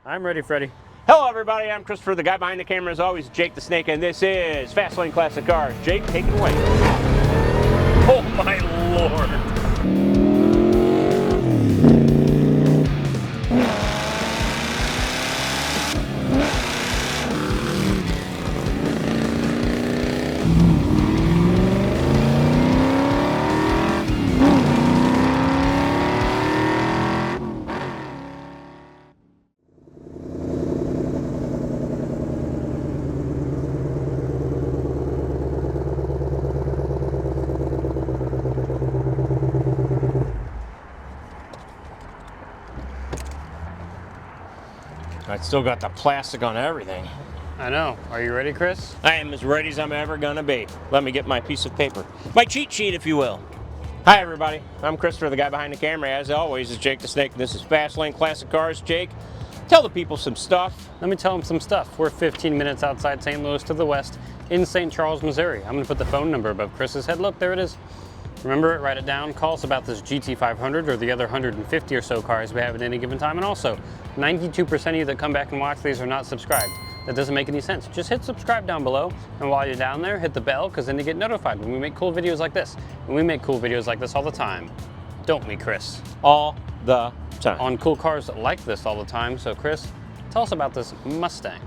I'm ready, Freddie. Hello everybody, I'm Christopher, the guy behind the camera as always, Jake the Snake, and this is Fast Lane Classic Cars. Jake, take it away. Oh my Lord. I still got the plastic on everything. I know. Are you ready, Chris? I am as ready as I'm ever gonna be. Let me get my piece of paper. My cheat sheet, if you will. Hi everybody, I'm Christopher, the guy behind the camera. As always, is Jake the Snake, and this is Fast Lane Classic Cars. Jake, tell the people some stuff. Let me tell them some stuff. We're 15 minutes outside St. Louis to the west in St. Charles, Missouri. I'm gonna put the phone number above Chris's head. Look, there it is. Remember it, write it down. Call us about this GT500 or the other 150 or so cars we have at any given time. And also, 92% of you that come back and watch these are not subscribed. That doesn't make any sense. Just hit subscribe down below, and while you're down there, hit the bell, because then you get notified when we make cool videos like this. And we make cool videos like this all the time. Don't we, Chris? All the time. On cool cars like this all the time. So Chris, tell us about this Mustang.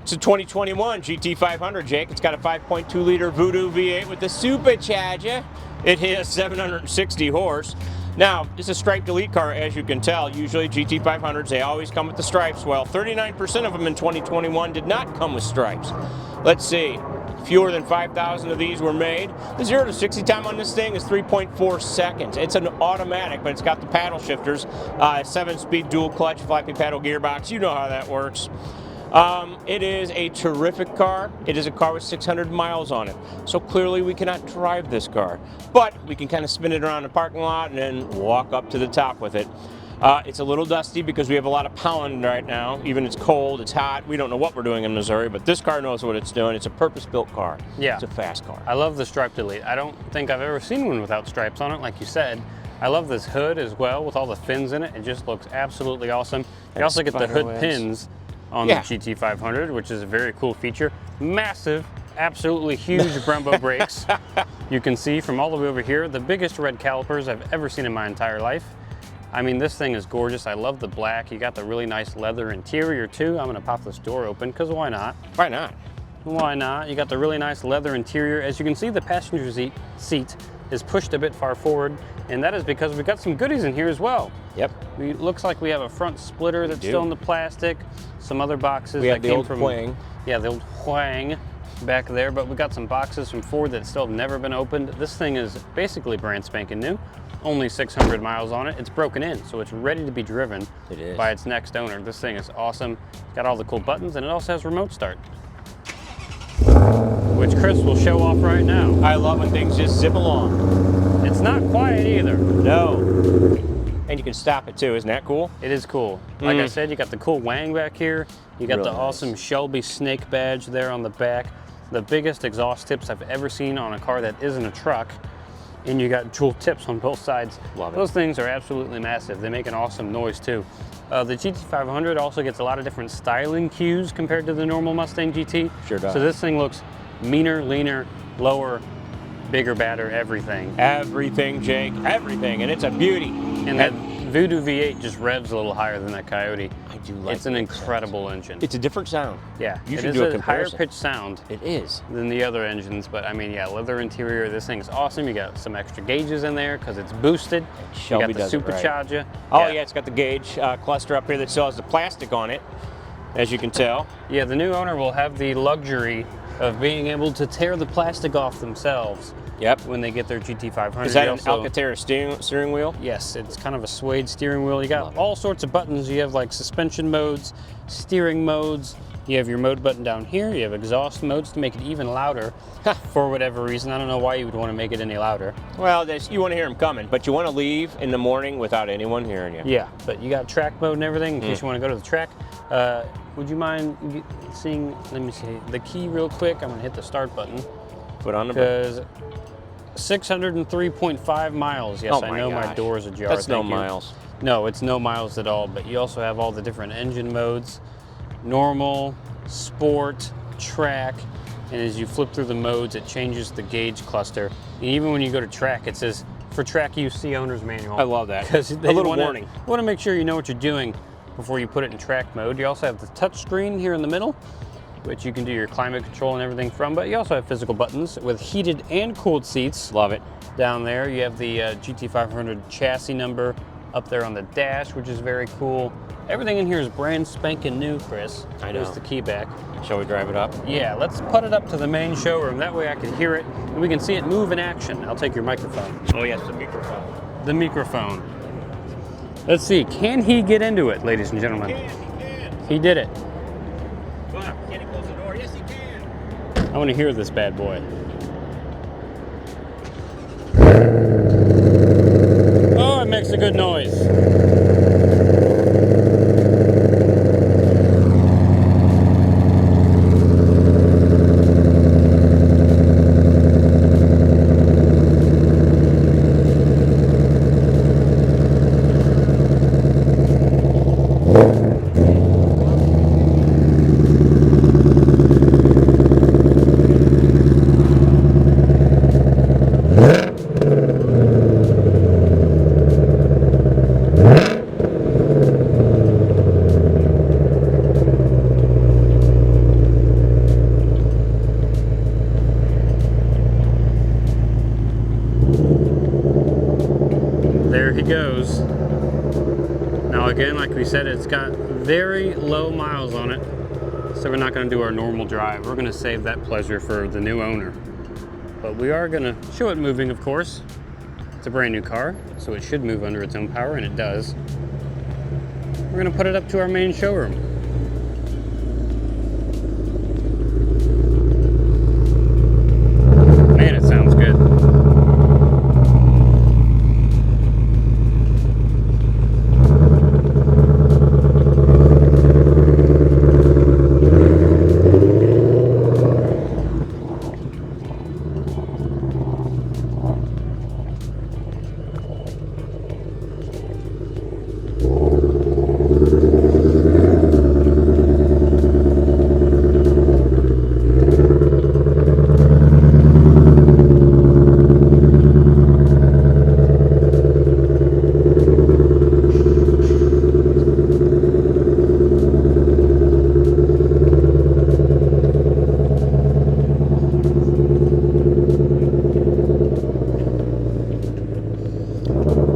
It's a 2021 GT500, Jake. It's got a 5.2 liter Voodoo V8 with the Supercharged. It has 760 horse. Now, it's a Stripe Delete car, as you can tell. Usually GT500s, they always come with the stripes. Well, 39% of them in 2021 did not come with stripes. Let's see. Fewer than 5,000 of these were made. The 0 to 60 time on this thing is 3.4 seconds. It's an automatic, but it's got the paddle shifters, 7-speed dual clutch, flappy paddle gearbox. You know how that works. It is a terrific car. It is a car with 600 miles on it. So clearly we cannot drive this car, but we can kind of spin it around the parking lot and then walk up to the top with it. It's a little dusty because we have a lot of pollen right now. Even it's cold, it's hot. We don't know what we're doing in Missouri, but this car knows what it's doing. It's a purpose-built car. Yeah. It's a fast car. I love the Stripe Delete. I don't think I've ever seen one without stripes on it, like you said. I love this hood as well with all the fins in it. It just looks absolutely awesome. You also get the hood pins on the GT500, which is a very cool feature. Massive, absolutely huge Brembo brakes. You can see from all the way over here, the biggest red calipers I've ever seen in my entire life. I mean, this thing is gorgeous. I love the black. You got the really nice leather interior too. I'm gonna pop this door open, because why not? Why not? Why not? You got the really nice leather interior. As you can see, the passenger seat is pushed a bit far forward, and that is because we've got some goodies in here as well. Yep. It looks like we have a front splitter that's still in the plastic, some other boxes we that have the came old from Huang. Yeah, the old Huang back there, but we got some boxes from Ford that still have never been opened. This thing is basically brand spanking new, only 600 miles on it. It's broken in, so it's ready to be driven by its next owner. This thing is awesome. It's got all the cool buttons, and it also has remote start, which Chris will show off right now. I love when things just zip along. It's not quiet either. No. And you can stop it too, isn't that cool? It is cool. Like I said, you got the cool Wang back here. You got Really the awesome Shelby Snake badge there on the back. The biggest exhaust tips I've ever seen on a car that isn't a truck. And you got jewel tips on both sides. Love it. Those things are absolutely massive. They make an awesome noise too. The GT500 also gets a lot of different styling cues compared to the normal Mustang GT. Sure does. So this thing looks meaner, leaner, lower, bigger, badder, everything. Everything, Jake, everything, and it's a beauty. And that Voodoo V8 just revs a little higher than that Coyote. I do like it. It's an incredible engine. It's a different sound. Yeah, You it should is do a a higher comparison. pitched sound It is. than the other engines, but I mean, yeah, leather interior, this thing's awesome. You got some extra gauges in there because it's boosted. Shelby you got does the it right. Supercharged. Oh yeah, it's got the gauge cluster up here that still has the plastic on it, as you can tell. Yeah, the new owner will have the luxury of being able to tear the plastic off themselves. Yep. When they get their GT500. Is that an Alcantara steering wheel? Yes, it's kind of a suede steering wheel. You got all sorts of buttons. You have like suspension modes, steering modes. You have your mode button down here. You have exhaust modes to make it even louder for whatever reason. I don't know why you would want to make it any louder. Well, you want to hear them coming, but you want to leave in the morning without anyone hearing you. Yeah, but you got track mode and everything in case you want to go to the track. Would you mind seeing, let me see, the key real quick? I'm going to hit the start button. Put on the Because 603.5 miles. Yes, Oh I know gosh. my door is ajar. That's no Thank you. miles. No, it's no miles at all, but you also have all the different engine modes, normal, sport, track, and as you flip through the modes, it changes the gauge cluster. And even when you go to track, it says, for track use, see owner's manual. I love that. Because a little warning. You want to make sure you know what you're doing before you put it in track mode. You also have the touch screen here in the middle, which you can do your climate control and everything from, but you also have physical buttons with heated and cooled seats. Love it. Down there, you have the GT500 chassis number up there on the dash, which is very cool. Everything in here is brand spanking new, Chris. I know. There's the key back. Shall we drive it up? Yeah, let's put it up to the main showroom. That way I can hear it and we can see it move in action. I'll take your microphone. Oh yes, the microphone. The microphone. Let's see, can he get into it, ladies and gentlemen? He can. He did it. Come on, can he close the door? Yes, he can. I want to hear this bad boy. Oh, it makes a good noise. There he goes. Now again, like we said, it's got very low miles on it, so we're not going to do our normal drive. We're going to save that pleasure for the new owner. But we are going to show it moving, of course. It's a brand new car, so it should move under its own power, and it does. We're going to put it up to our main showroom. Man, it sounds good.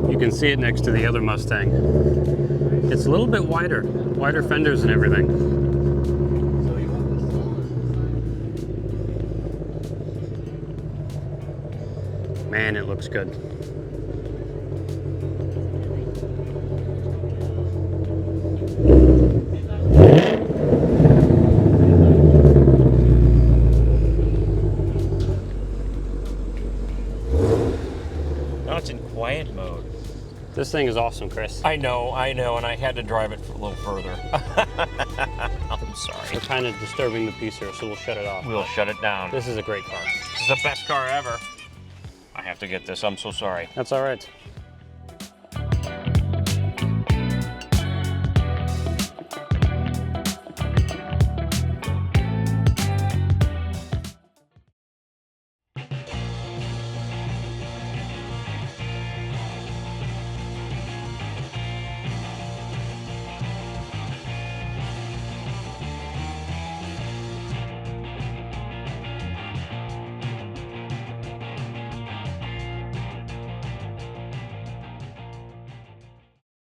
You can see it next to the other Mustang. It's a little bit wider fenders and everything. Man, it looks good. Now it's in quiet mode. This thing is awesome, Chris. I know, and I had to drive it for a little further. I'm sorry. We're kind of disturbing the piece here, so we'll shut it off. We'll shut it down. This is a great car. This is the best car ever. I have to get this, I'm so sorry. That's all right.